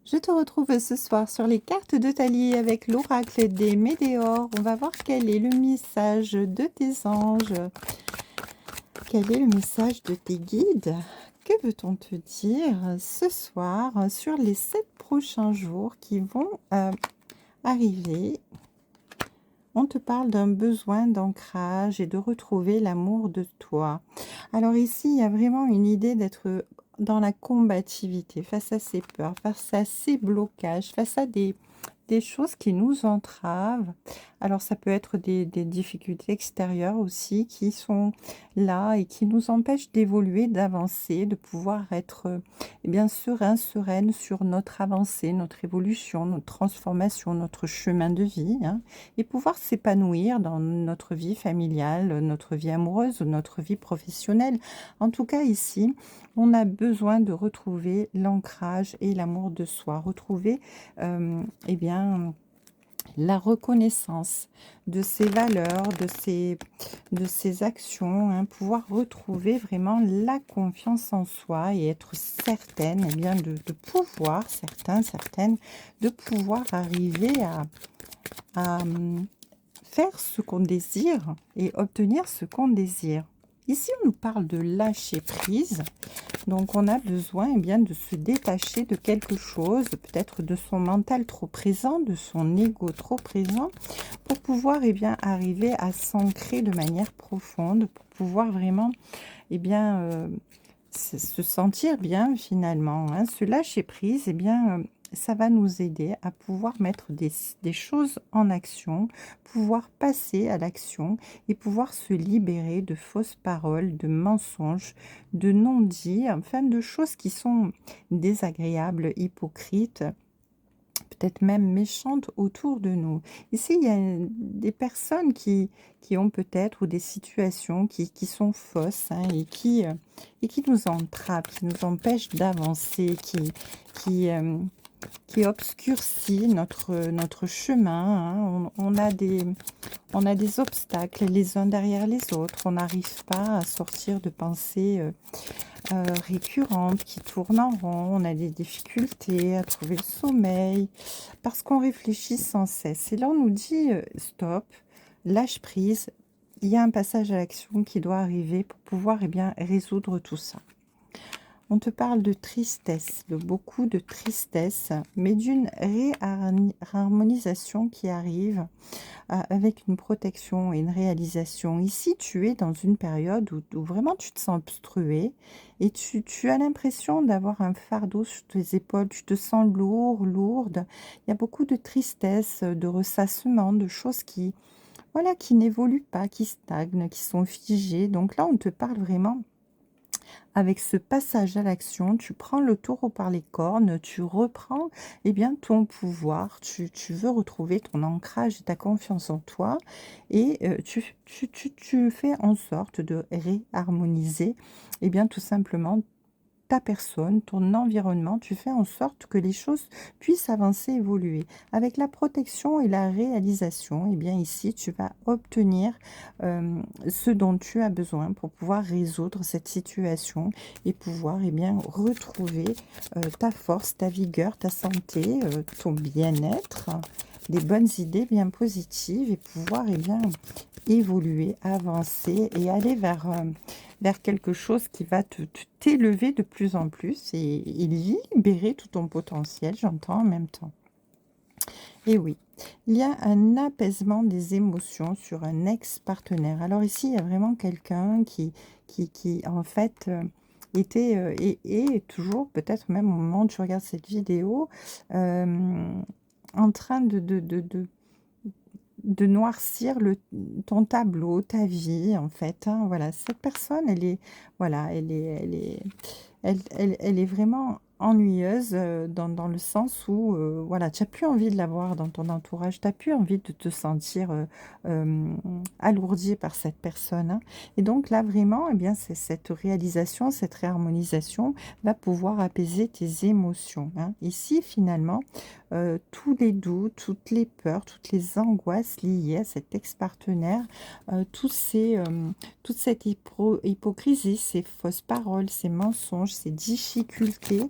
Je te retrouve ce soir sur les cartes de Thalie avec l'oracle des Météores. On va voir quel est le message de tes anges. Quel est le message de tes guides? Que veut-on te dire ce soir sur les 7 prochains jours qui vont arriver? On te parle d'un besoin d'ancrage et de retrouver l'amour de toi. Alors ici, il y a vraiment une idée d'être dans la combativité face à ces peurs, face à ces blocages, face à des choses qui nous entravent. Alors ça peut être des difficultés extérieures aussi qui sont là et qui nous empêchent d'évoluer, d'avancer, de pouvoir être eh bien serein, sereine sur notre avancée, notre évolution, notre transformation, notre chemin de vie, hein, et pouvoir s'épanouir dans notre vie familiale, notre vie amoureuse, notre vie professionnelle. En tout cas ici, on a besoin de retrouver l'ancrage et l'amour de soi, retrouver eh bien, la reconnaissance de ses valeurs, de ses actions, hein, pouvoir retrouver vraiment la confiance en soi et être certaine eh bien, de pouvoir, certaines, de pouvoir arriver à faire ce qu'on désire et obtenir ce qu'on désire. Ici, on nous parle de lâcher prise. Donc, on a besoin eh bien, de se détacher de quelque chose, peut-être de son mental trop présent, de son ego trop présent, pour pouvoir eh bien, arriver à s'ancrer de manière profonde, pour pouvoir vraiment eh bien, se sentir bien finalement, hein. Ce lâcher prise, eh bien, ça va nous aider à pouvoir mettre des choses en action, pouvoir passer à l'action et pouvoir se libérer de fausses paroles, de mensonges, de non-dits, enfin de choses qui sont désagréables, hypocrites, peut-être même méchantes autour de nous. Ici, il y a des personnes qui ont peut-être ou des situations qui sont fausses, hein, et qui nous entravent, qui nous empêchent d'avancer, qui, euh, qui obscurcit notre chemin, hein. On a des obstacles les uns derrière les autres. On n'arrive pas à sortir de pensées récurrentes qui tournent en rond. On a des difficultés à trouver le sommeil parce qu'on réfléchit sans cesse. Et là, on nous dit stop, lâche prise. Il y a un passage à l'action qui doit arriver pour pouvoir eh bien, résoudre tout ça. On te parle de tristesse, de beaucoup de tristesse, mais d'une réharmonisation qui arrive avec une protection et une réalisation. Ici, tu es dans une période où vraiment tu te sens obstrué et tu as l'impression d'avoir un fardeau sur tes épaules. Tu te sens lourd, lourde. Il y a beaucoup de tristesse, de ressassement, de choses qui, voilà, qui n'évoluent pas, qui stagnent, qui sont figées. Donc là, on te parle vraiment avec ce passage à l'action, tu prends le taureau par les cornes, tu reprends eh bien, ton pouvoir, tu veux retrouver ton ancrage et ta confiance en toi et tu fais en sorte de réharmoniser eh bien, tout simplement ta personne, ton environnement, tu fais en sorte que les choses puissent avancer, évoluer. Avec la protection et la réalisation, eh bien ici, tu vas obtenir ce dont tu as besoin pour pouvoir résoudre cette situation et pouvoir eh bien, retrouver ta force, ta vigueur, ta santé, ton bien-être, des bonnes idées bien positives et pouvoir eh bien, évoluer, avancer et aller vers quelque chose qui va t'élever de plus en plus et libérer tout ton potentiel, j'entends en même temps. Et oui, il y a un apaisement des émotions sur un ex-partenaire. Alors ici, il y a vraiment quelqu'un qui en fait, était et toujours, peut-être même au moment où tu regardes cette vidéo, en train de noircir ton tableau, ta vie, en fait, hein. Voilà, cette personne, elle est, voilà, elle est vraiment ennuyeuse dans le sens où, voilà, tu n'as plus envie de la voir dans ton entourage, tu n'as plus envie de te sentir alourdi par cette personne, hein. Et donc là, vraiment, eh bien, c'est cette réalisation, cette réharmonisation va pouvoir apaiser tes émotions, hein. Ici, finalement, tous les doutes, toutes les peurs, toutes les angoisses liées à cet ex-partenaire, toute cette hypocrisie, ces fausses paroles, ces mensonges, ces difficultés,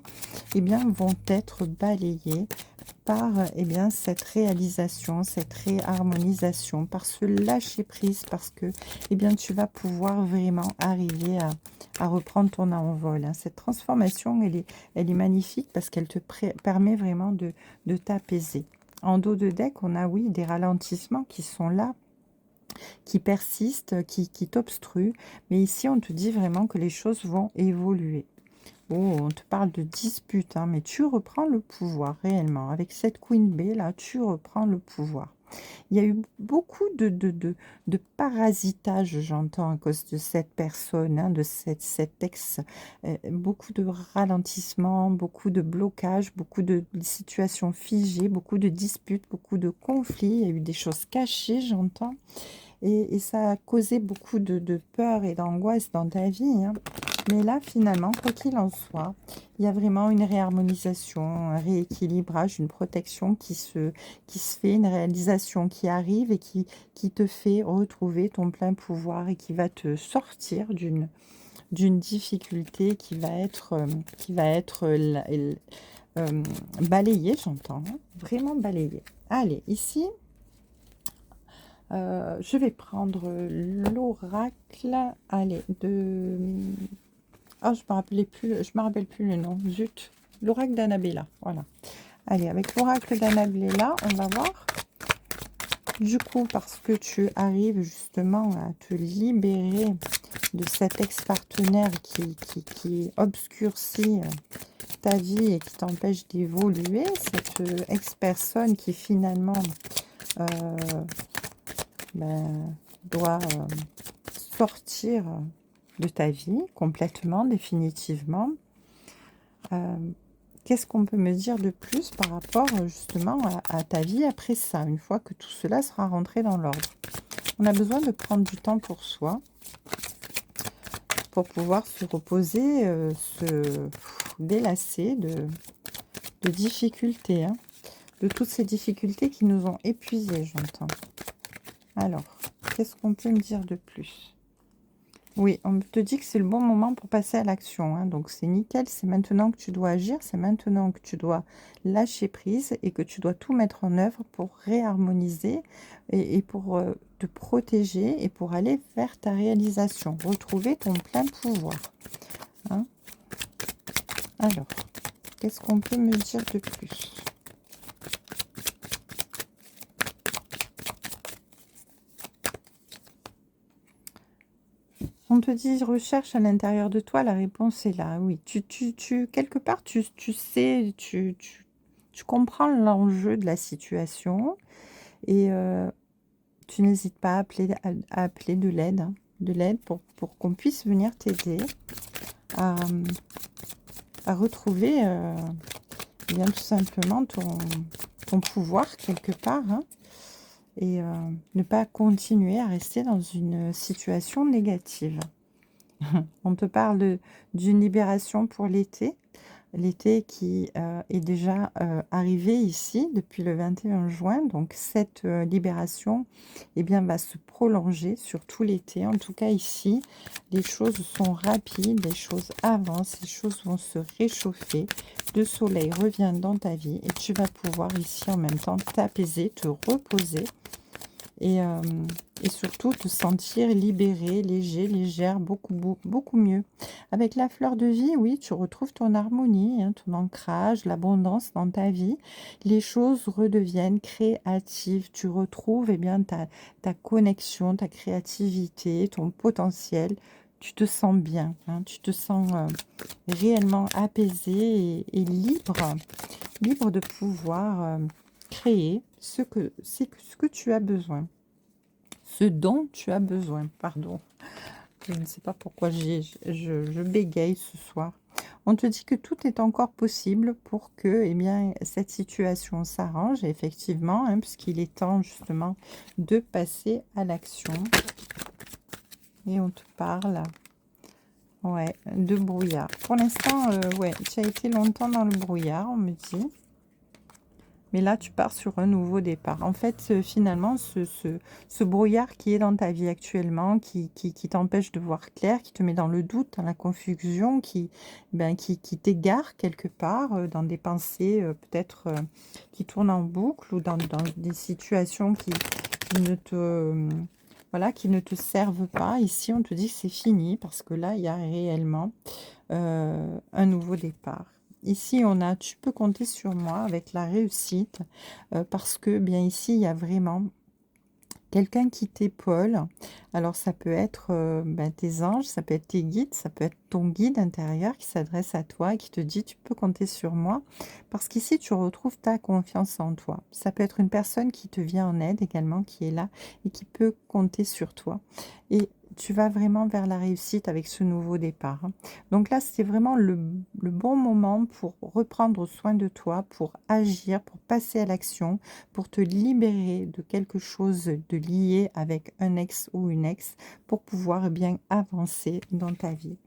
eh bien, vont être balayées par bien, cette réalisation, cette réharmonisation, par ce lâcher-prise, parce que bien, tu vas pouvoir vraiment arriver à reprendre ton envol. Cette transformation, elle est magnifique parce qu'elle te permet vraiment de t'apaiser. En dos de deck, on a, oui, des ralentissements qui sont là, qui persistent, qui t'obstruent. Mais ici, on te dit vraiment que les choses vont évoluer. Oh, on te parle de dispute, mais tu reprends le pouvoir réellement. Avec cette Queen B, là, tu reprends le pouvoir. Il y a eu beaucoup de parasitage, j'entends, à cause de cette personne, de cet ex. Beaucoup de ralentissement, beaucoup de blocage, beaucoup de situations figées, beaucoup de disputes, beaucoup de conflits. Il y a eu des choses cachées, j'entends. Et ça a causé beaucoup de peur et d'angoisse dans ta vie. Mais là, finalement, quoi qu'il en soit, il y a vraiment une réharmonisation, un rééquilibrage, une protection qui se fait, une réalisation qui arrive et qui te fait retrouver ton plein pouvoir et qui va te sortir d'une difficulté qui va être, balayée, j'entends, vraiment balayée. Allez, ici, je vais prendre l'oracle, allez, oh, je me rappelle plus le nom, zut, l'oracle d'Annabella, voilà. Allez, avec l'oracle d'Annabella, on va voir. Du coup, parce que tu arrives justement à te libérer de cet ex-partenaire qui obscurcit ta vie et qui t'empêche d'évoluer, cette ex-personne qui finalement doit sortir de ta vie complètement, définitivement. Qu'est-ce qu'on peut me dire de plus par rapport justement à ta vie après ça, une fois que tout cela sera rentré dans l'ordre? On a besoin de prendre du temps pour soi, pour pouvoir se reposer, se délasser de difficultés, de toutes ces difficultés qui nous ont épuisés, j'entends. Alors, qu'est-ce qu'on peut me dire de plus? Oui, on te dit que c'est le bon moment pour passer à l'action. Donc, c'est nickel, c'est maintenant que tu dois agir, c'est maintenant que tu dois lâcher prise et que tu dois tout mettre en œuvre pour réharmoniser et pour te protéger et pour aller vers ta réalisation, retrouver ton plein pouvoir. Alors, qu'est-ce qu'on peut me dire de plus? On te dit recherche à l'intérieur de toi, la réponse est là. Oui, quelque part, tu sais, tu comprends l'enjeu de la situation et tu n'hésites pas à appeler de l'aide pour qu'on puisse venir t'aider à retrouver bien tout simplement ton pouvoir quelque part, et ne pas continuer à rester dans une situation négative. On te parle d'une libération pour l'été. L'été qui est déjà arrivé ici depuis le 21 juin. Donc cette libération va se prolonger sur tout l'été. En tout cas ici, les choses sont rapides, les choses avancent, les choses vont se réchauffer. Le soleil revient dans ta vie et tu vas pouvoir ici en même temps t'apaiser, te reposer. Et surtout te sentir libéré, léger, légère, beaucoup mieux. Avec la fleur de vie, oui, tu retrouves ton harmonie, ton ancrage, l'abondance dans ta vie. Les choses redeviennent créatives. Tu retrouves ta connexion, ta créativité, ton potentiel. Tu te sens bien, tu te sens réellement apaisé et libre de pouvoir créer ce que tu as besoin. Ce dont tu as besoin, pardon. Je ne sais pas pourquoi je bégaye ce soir. On te dit que tout est encore possible pour que cette situation s'arrange, effectivement, puisqu'il est temps justement de passer à l'action. Et on te parle de brouillard. Pour l'instant, tu as été longtemps dans le brouillard, on me dit. Mais là, tu pars sur un nouveau départ. En fait, finalement, ce brouillard qui est dans ta vie actuellement, qui t'empêche de voir clair, qui te met dans le doute, dans la confusion, qui t'égare quelque part dans des pensées peut-être qui tournent en boucle ou dans des situations qui ne te... voilà, qui ne te servent pas. Ici, on te dit que c'est fini parce que là, il y a réellement un nouveau départ. Ici, on a, tu peux compter sur moi avec la réussite parce que bien ici, il y a vraiment quelqu'un qui t'épaule. Alors, ça peut être tes anges, ça peut être tes guides, ça peut être ton guide intérieur qui s'adresse à toi et qui te dit, tu peux compter sur moi. Parce qu'ici, tu retrouves ta confiance en toi. Ça peut être une personne qui te vient en aide également, qui est là et qui peut compter sur toi. Et tu vas vraiment vers la réussite avec ce nouveau départ. Donc là, c'est vraiment le bon moment pour reprendre soin de toi, pour agir, pour passer à l'action, pour te libérer de quelque chose de lié avec un ex ou une ex, pour pouvoir bien avancer dans ta vie.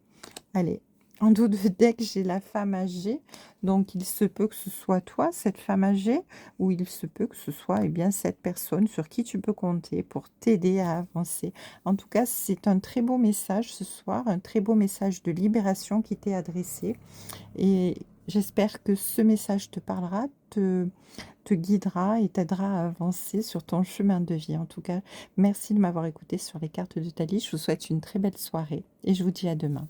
Allez, en dos de deck, j'ai la femme âgée. Donc, il se peut que ce soit toi, cette femme âgée, ou il se peut que ce soit bien cette personne sur qui tu peux compter pour t'aider à avancer. En tout cas, c'est un très beau message ce soir, un très beau message de libération qui t'est adressé. Et j'espère que ce message te parlera, te guidera et t'aidera à avancer sur ton chemin de vie. En tout cas, merci de m'avoir écouté sur les cartes de Thalie. Je vous souhaite une très belle soirée et je vous dis à demain.